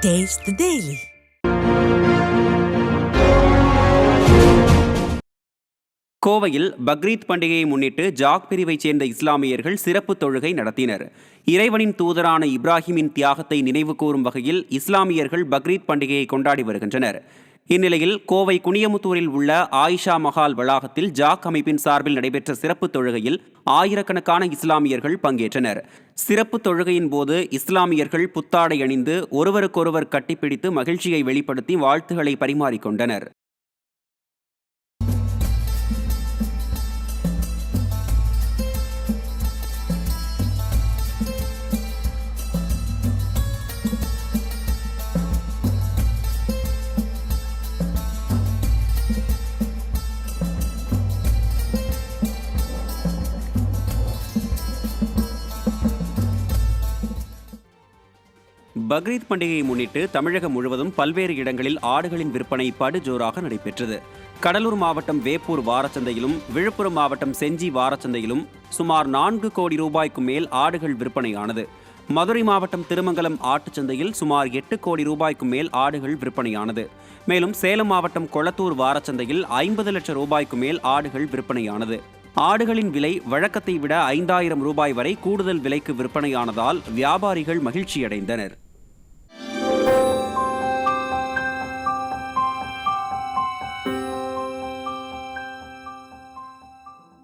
Taste the Daily. கோவையில் பக்ரீத் பண்டிகையை முன்னிட்டு ஜாக் பிரிவைச் சேர்ந்த இஸ்லாமியர்கள் சிறப்பு தொழுகை நடத்தினர். இறைவனின் தூதரான இப்ராஹிமின் தியாகத்தை நினைவு கூறும் வகையில் இஸ்லாமியர்கள் பக்ரீத் பண்டிகையை கொண்டாடி வருகின்றனர். இந்நிலையில் கோவை குனியமுத்தூரில் உள்ள ஆயிஷா மஹால் வளாகத்தில் ஜாக் அமைப்பின் சார்பில் நடைபெற்ற சிறப்பு தொழுகையில் ஆயிரக்கணக்கான இஸ்லாமியர்கள் பங்கேற்றனர். சிறப்பு தொழுகையின் போது இஸ்லாமியர்கள் புத்தாடை அணிந்து ஒருவருக்கொருவர் கட்டிப்பிடித்து மகிழ்ச்சியை வெளிப்படுத்தி வாழ்த்துக்களை பரிமாறிக்கொண்டனர். பக்ரீத் பண்டிகையை முன்னிட்டு தமிழகம் முழுவதும் பல்வேறு இடங்களில் ஆடுகளின் விற்பனை படுஜோராக நடைபெற்றது. கடலூர் மாவட்டம் வேப்பூர் வாரச்சந்தையிலும் விழுப்புரம் மாவட்டம் செஞ்சி வாரச்சந்தையிலும் சுமார் 4 கோடி ரூபாய்க்கு மேல் ஆடுகள் விற்பனையானது. மதுரை மாவட்டம் திருமங்கலம் ஆட்டுச்சந்தையில் சுமார் 8 கோடி ரூபாய்க்கு மேல் ஆடுகள் விற்பனையானது. மேலும் சேலம் மாவட்டம் கொளத்தூர் வாரச்சந்தையில் 50 லட்சம் ரூபாய்க்கு மேல் ஆடுகள் விற்பனையானது. ஆடுகளின் விலை வழக்கத்தை விட 5000 ரூபாய் வரை கூடுதல் விலைக்கு விற்பனையானதால் வியாபாரிகள் மகிழ்ச்சியடைந்தனர்.